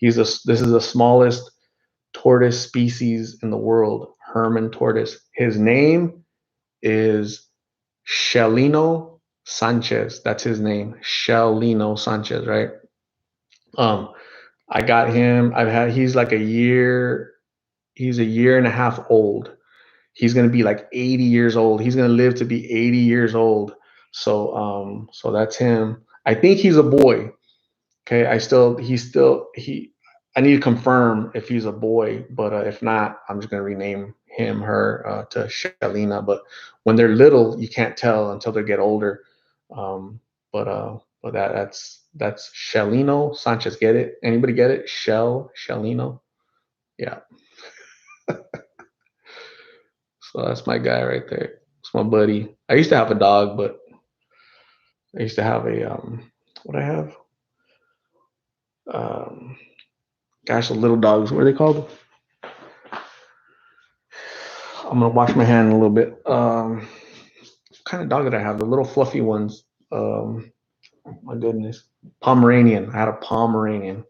this is the smallest tortoise species in the world, Herman tortoise. His name is Shelino Sanchez. That's his name, Shelino Sanchez, right? Um, I got him. He's like he's a year and a half old. He's gonna be like 80 years old. He's gonna live to be 80 years old. So that's him. I think he's a boy. Okay, I need to confirm if he's a boy, but if not, I'm just gonna rename her to Shelina. But when they're little, you can't tell until they get older. Um, but that's Shelino Sanchez. Get it? Anybody get it? Shelino. Yeah. So that's my guy right there. It's my buddy. I used to have a dog, but I used to have what I have? Um, gosh, the little dogs. What are they called? I'm gonna wash my hand a little bit. What kind of dog did I have? The little fluffy ones. My goodness, Pomeranian. I had a Pomeranian.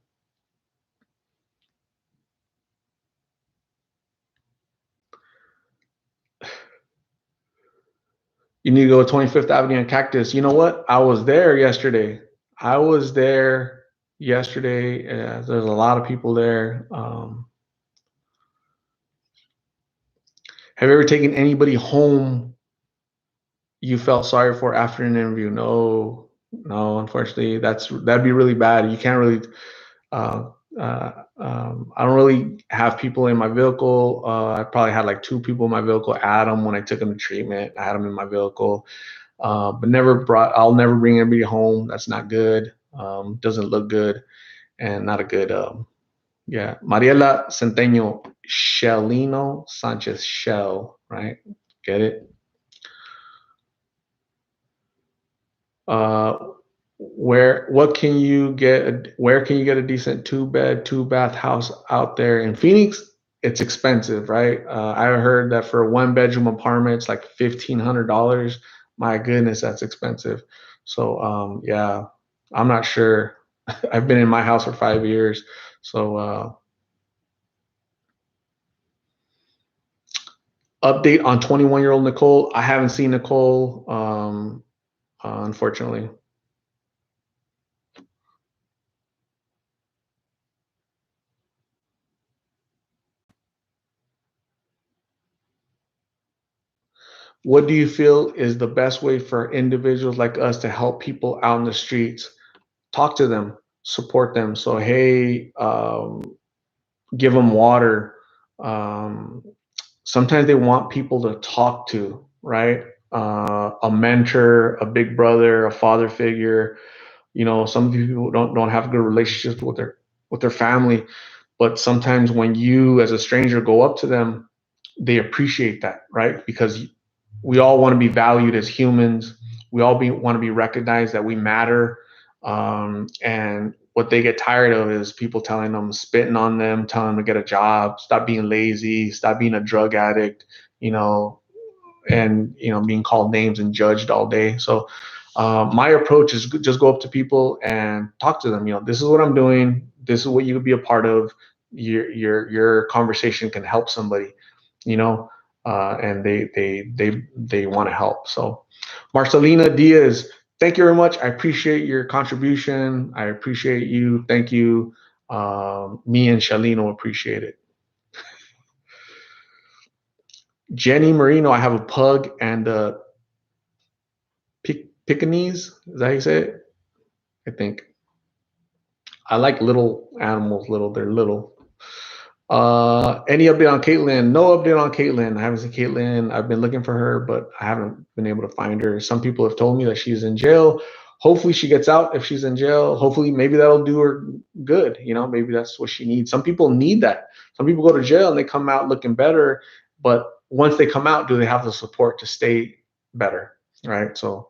You need to go to 25th Avenue and Cactus. You know what? I was there yesterday. I was there yesterday. There's a lot of people there. Have you ever taken anybody home you felt sorry for after an interview? No, no. Unfortunately, that'd be really bad. You can't really. I don't really have people in my vehicle. I probably had like 2 people in my vehicle. Adam, when I took him to treatment, I had him in my vehicle. But I'll never bring anybody home. That's not good. Doesn't look good, and not a good. Yeah, Mariela Centeño Shelino Sanchez Shell, right? Get it? Uh, where can you get a decent 2-bed, 2-bath house out there in Phoenix? It's expensive, right? I heard that for a 1-bedroom apartment, it's like $1,500. My goodness, that's expensive. So yeah, I'm not sure. I've been in my house for 5 years, so update on 21-year-old Nicole. I haven't seen Nicole. unfortunately. What do you feel is the best way for individuals like us to help people out in the streets? Talk to them, support them. So, hey, give them water. Um, Sometimes they want people to talk to, right? A mentor, a big brother, a father figure. You know, some people don't have good relationships with their family, but sometimes when you as a stranger go up to them, they appreciate that, right? Because we all want to be valued as humans. We all want to be recognized that we matter. And what they get tired of is people telling them, spitting on them, telling them to get a job, stop being lazy, stop being a drug addict, you know, and being called names and judged all day. So my approach is just go up to people and talk to them. You know, this is what I'm doing. This is what you could be a part of. Your conversation can help somebody. You know, and they want to help. So, Marcelina Diaz, thank you very much. I appreciate your contribution. I appreciate you. Thank you. Me and Shalino appreciate it. Jenny Marino, I have a pug and a Pekingese. Is that how you say it? I think. I like little animals. Little, they're little. Any update on Caitlin? No update on Caitlin. I haven't seen Caitlin. I've been looking for her, but I haven't been able to find her. Some people have told me that she's in jail. Hopefully she gets out if she's in jail. Hopefully maybe that'll do her good. You know, maybe that's what she needs. Some people need that. Some people go to jail and they come out looking better, but once they come out, do they have the support to stay better? Right. So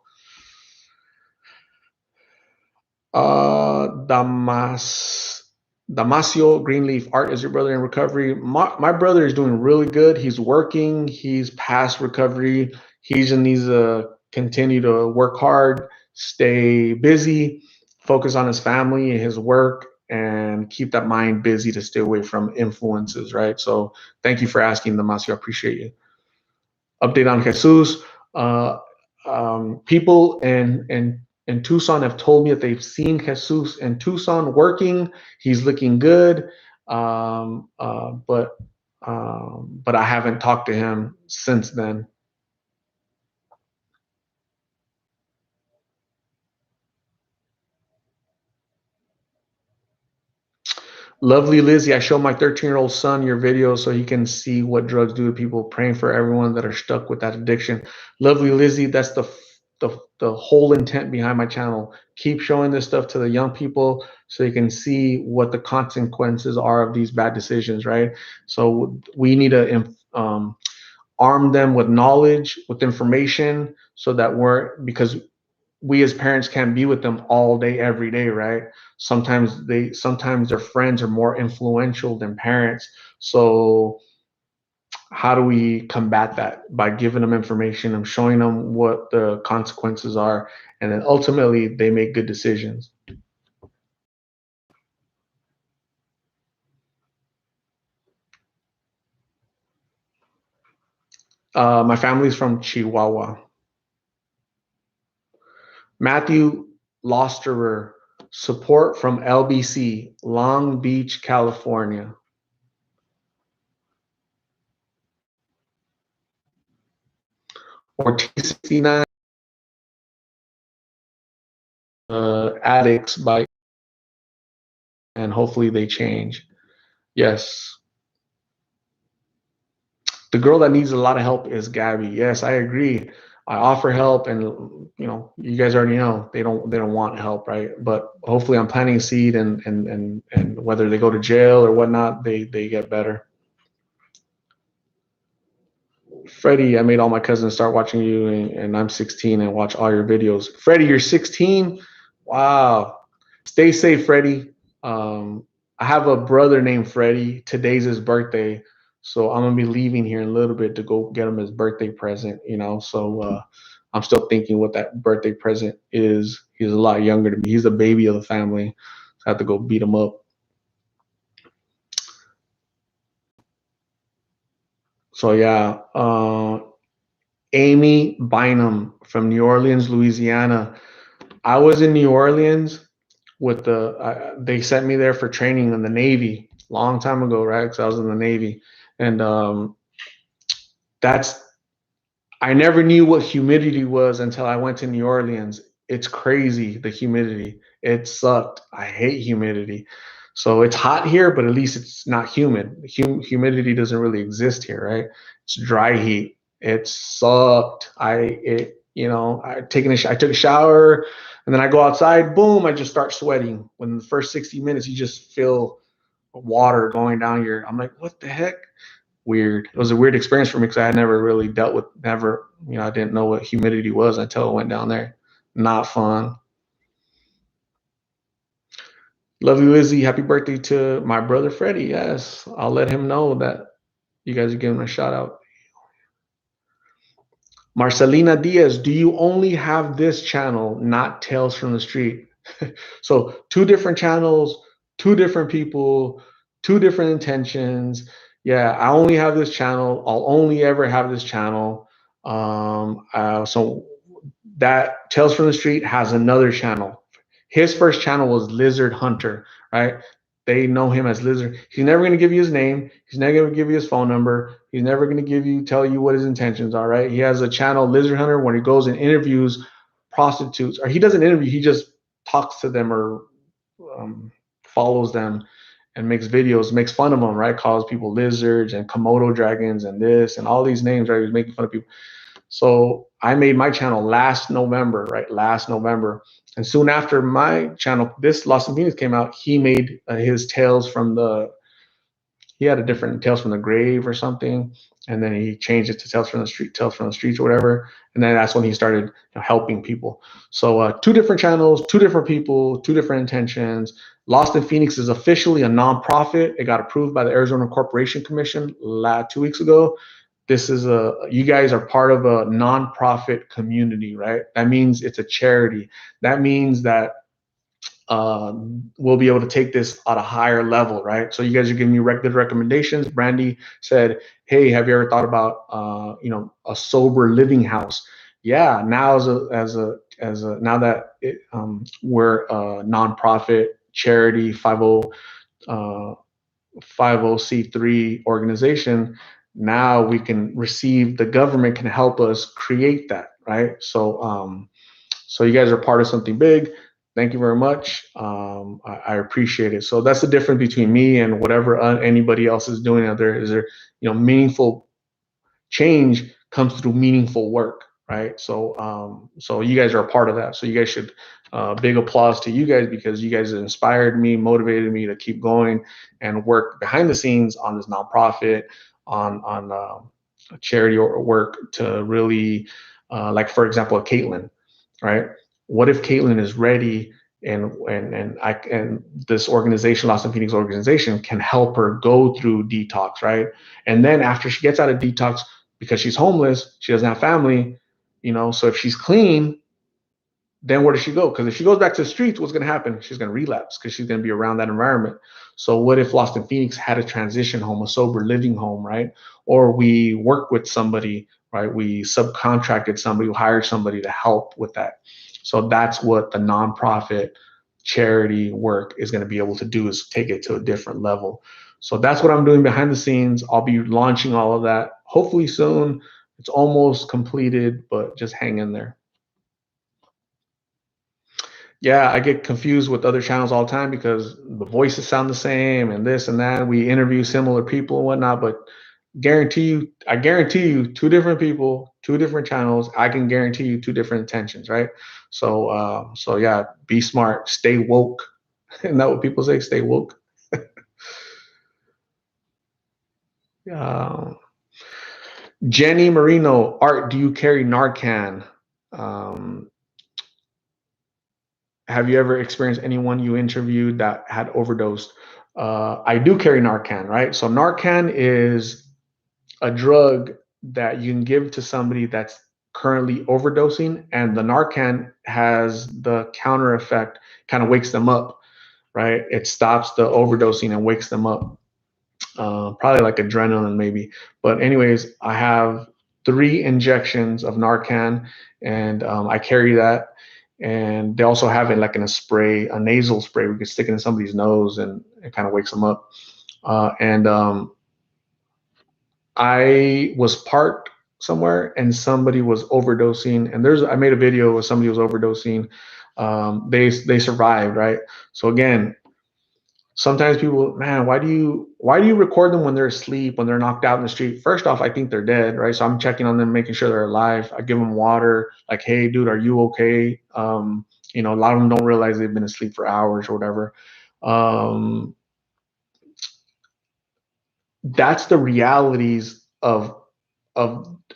Damas Damasio Greenleaf Art is your brother in recovery. My brother is doing really good. He's working. He's past recovery. He just needs to continue to work hard, stay busy, focus on his family and his work, and keep that mind busy to stay away from influences. Right. So thank you for asking, Damasio. I appreciate you. Update on Jesus. Uh, People in Tucson have told me that they've seen Jesus in Tucson working. He's looking good, but I haven't talked to him since then. Lovely Lizzie, I show my 13-year-old son your video so he can see what drugs do to people. Praying for everyone that are stuck with that addiction. Lovely Lizzie, that's the whole intent behind my channel. Keep showing this stuff to the young people so they can see what the consequences are of these bad decisions, right? So we need to arm them with knowledge, with information, so that because we as parents can't be with them all day every day, right? Sometimes their friends are more influential than parents. So how do we combat that? By giving them information and showing them what the consequences are, and then ultimately they make good decisions. My family's from Chihuahua. Matthew Losterer, support from LBC, Long Beach, California. Or T69, addicts by, and hopefully they change. Yes. The girl that needs a lot of help is Gabby. Yes, I agree. I offer help, and you guys already know they don't want help, right? But hopefully, I'm planting a seed, and whether they go to jail or whatnot, they get better. Freddie, I made all my cousins start watching you, and I'm 16 and watch all your videos. Freddie, you're 16. Wow. Stay safe, Freddie. I have a brother named Freddie. Today's his birthday, so I'm gonna be leaving here in a little bit to go get him his birthday present. So I'm still thinking what that birthday present is. He's a lot younger than me. He's the baby of the family. So I have to go beat him up. So yeah, Amy Bynum from New Orleans, Louisiana. I was in New Orleans with they sent me there for training in the Navy long time ago, right? Because I was in the Navy, and that's I never knew what humidity was until I went to New Orleans. It's crazy, the humidity. It sucked. I hate humidity. So it's hot here, but at least it's not humid. Humidity doesn't really exist here, right? It's dry heat. It sucked. I took a shower, and then I go outside, boom, I just start sweating. When the first 60 minutes, you just feel water going down your, I'm like, what the heck? Weird. It was a weird experience for me because I had never really dealt with, I didn't know what humidity was until I went down there. Not fun. Love you, Izzy. Happy birthday to my brother Freddie. Yes, I'll let him know that you guys are giving him a shout out. Marcelina Diaz, do you only have this channel, not Tales from the Street? So, two different channels, two different people, two different intentions. Yeah, I only have this channel. I'll only ever have this channel. So that Tales from the Street has another channel. His first channel was Lizard Hunter, right? They know him as Lizard. He's never going to give you his name. He's never going to give you his phone number. He's never going to tell you what his intentions are, right? He has a channel, Lizard Hunter, when he goes and interviews prostitutes, or he doesn't interview, he just talks to them or follows them and makes videos, makes fun of them, right? Calls people lizards and Komodo dragons and this and all these names, right? He's making fun of people. So I made my channel last November, right? Last November. And soon after my channel, this Lost in Phoenix came out, he made his he had a different Tales from the Grave or something. And then he changed it to Tales from the Streets or whatever. And then that's when he started helping people. So two different channels, two different people, two different intentions. Lost in Phoenix is officially a nonprofit. It got approved by the Arizona Corporation Commission 2 weeks ago. You guys are part of a nonprofit community, right? That means it's a charity. That means that we'll be able to take this at a higher level, right? So you guys are giving me good recommendations. Brandy said, "Hey, have you ever thought about a sober living house?" Yeah, now now that we're a nonprofit charity 50c3 organization, now we can receive, the government can help us create that, right? So you guys are part of something big. Thank you very much. I appreciate it. So that's the difference between me and whatever anybody else is doing out there. Is there, meaningful change comes through meaningful work, right? So you guys are a part of that. So you guys should, big applause to you guys, because you guys inspired me, motivated me to keep going and work behind the scenes on this nonprofit, on charity or work to really, like for example, Caitlin, right? What if Caitlin is ready and this organization, Lost in Phoenix organization, can help her go through detox, right? And then after she gets out of detox, because she's homeless, she doesn't have family, so if she's clean, then where does she go? Because if she goes back to the streets, what's going to happen? She's going to relapse because she's going to be around that environment. So what if Lost in Phoenix had a transition home, a sober living home, right? Or we work with somebody, right? We subcontracted somebody, who hired somebody to help with that. So that's what the nonprofit charity work is going to be able to do, is take it to a different level. So that's what I'm doing behind the scenes. I'll be launching all of that hopefully soon. It's almost completed, but just hang in there. Yeah, I get confused with other channels all the time because the voices sound the same and this and that. We interview similar people and whatnot, but I guarantee you, two different people, two different channels. I can guarantee you two different intentions, right? So yeah, be smart, stay woke. Isn't that what people say? Stay woke. Uh, Jenny Marino, Art, do you carry Narcan? Um, have you ever experienced anyone you interviewed that had overdosed? I do carry Narcan, right? So Narcan is a drug that you can give to somebody that's currently overdosing, and the Narcan has the counter effect, kind of wakes them up, right? It stops the overdosing and wakes them up. Probably like adrenaline, maybe. But anyways, I have 3 injections of Narcan, and I carry that. And they also have it like in a spray, a nasal spray. We can stick it in somebody's nose, and it kind of wakes them up. And I was parked somewhere, and somebody was overdosing. And I made a video where somebody was overdosing. They survived, right? So again, sometimes people, man, why do you record them when they're asleep, when they're knocked out in the street? First off, I think they're dead, right? So I'm checking on them, making sure they're alive. I give them water, like, hey, dude, are you okay? A lot of them don't realize they've been asleep for hours or whatever. Um, that's the realities of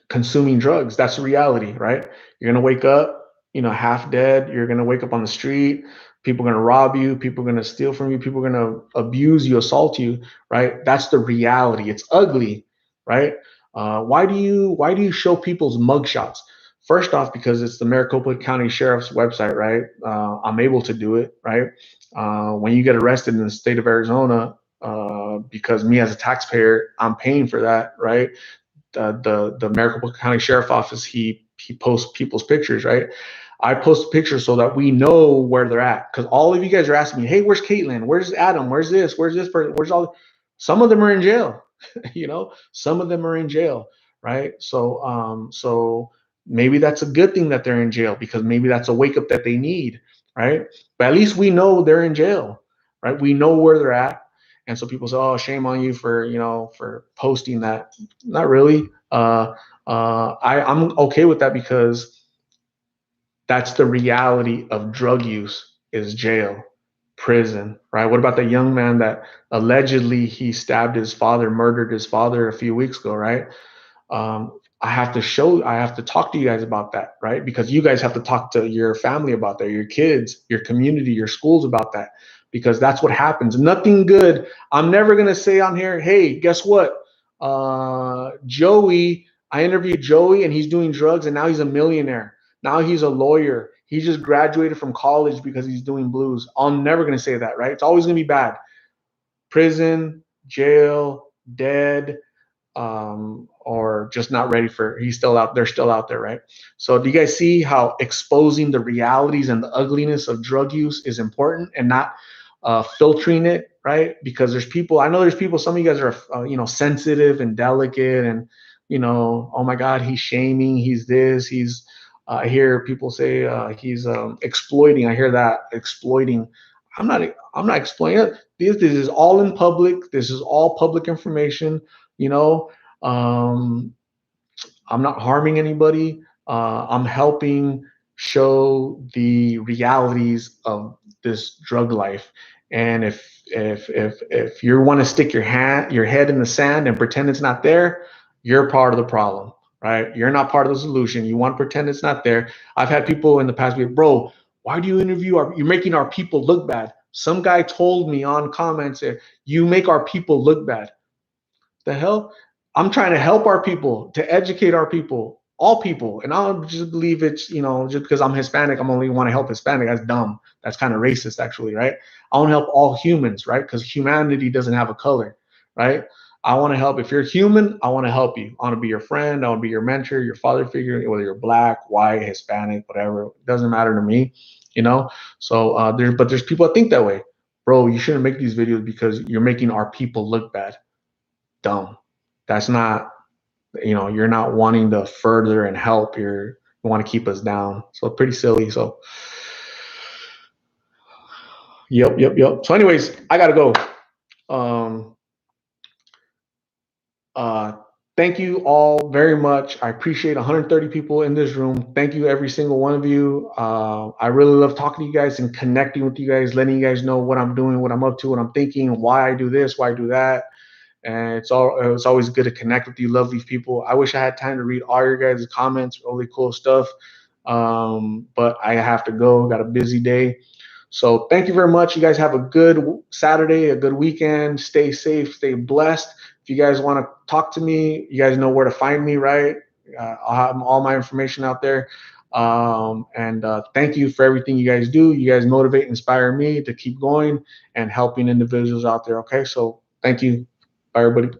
consuming drugs. That's the reality, right? You're gonna wake up, half dead. You're gonna wake up on the street. People are gonna rob you. People are gonna steal from you. People are gonna abuse you, assault you, right? That's the reality. It's ugly, right? Why do you show people's mugshots? First off, because it's the Maricopa County Sheriff's website, right? I'm able to do it, right? When you get arrested in the state of Arizona, because me as a taxpayer, I'm paying for that, right? The Maricopa County Sheriff Office, he posts people's pictures, right? I post pictures so that we know where they're at. Because all of you guys are asking me, hey, where's Caitlin? Where's Adam? Where's this? Where's this person? Where's all? Some of them are in jail. Some of them are in jail, right? So maybe that's a good thing that they're in jail, because maybe that's a wake up that they need, right? But at least we know they're in jail, right? We know where they're at. And so people say, "Oh, shame on you for posting that." Not really. I'm okay with that, because that's the reality of drug use, is jail, prison, right? What about the young man that allegedly he stabbed his father, murdered his father a few weeks ago, right? I have to talk to you guys about that, right? Because you guys have to talk to your family about that, your kids, your community, your schools about that, because that's what happens. Nothing good. I'm never going to say on here, hey, guess what? I interviewed Joey, and he's doing drugs, and now he's a millionaire. Now he's a lawyer. He just graduated from college because he's doing blues. I'm never going to say that, right? It's always going to be bad. Prison, jail, dead, or just not ready for. He's still out. They're still out there, right? So do you guys see how exposing the realities and the ugliness of drug use is important, and not filtering it, right? Because there's people. I know there's people. Some of you guys are, sensitive and delicate, and oh my God, he's shaming. He's this. He's. I hear people say he's exploiting. I hear that, exploiting. I'm not. I'm not exploiting it. This is all in public. This is all public information. You know, um, I'm not harming anybody. I'm helping show the realities of this drug life. And if you want to stick your head in the sand and pretend it's not there, you're part of the problem, right? You're not part of the solution. You want to pretend it's not there. I've had people in the past be, bro, why do you interview you're making our people look bad? Some guy told me on comments, you make our people look bad. The hell? I'm trying to help our people, to educate our people, all people. And I don't just believe it's, just because I'm Hispanic, I'm only want to help Hispanic. That's dumb. That's kind of racist, actually, right? I want to help all humans, right? Because humanity doesn't have a color, right? I want to help. If you're human, I want to help you. I want to be your friend. I want to be your mentor, your father figure, whether you're black, white, Hispanic, whatever. It doesn't matter to me, you know? So there's people that think that way. Bro, you shouldn't make these videos because you're making our people look bad. Dumb. That's not, you're not wanting to further and help. You want to keep us down. So pretty silly. So, yep. So, anyways, I gotta go. Um, uh, Thank you all very much. I appreciate 130 people in this room. Thank you, every single one of you. I really love talking to you guys and connecting with you guys, letting you guys know what I'm doing, what I'm up to, what I'm thinking, why I do this, why I do that. And it's always good to connect with you lovely people. I wish I had time to read all your guys' comments, really cool stuff. But I have to go, got a busy day. So thank you very much. You guys have a good Saturday, a good weekend. Stay safe, stay blessed. If you guys want to talk to me, you guys know where to find me, right? I'll have all my information out there. And thank you for everything you guys do. You guys motivate, inspire me to keep going and helping individuals out there. Okay, so thank you. Bye, everybody.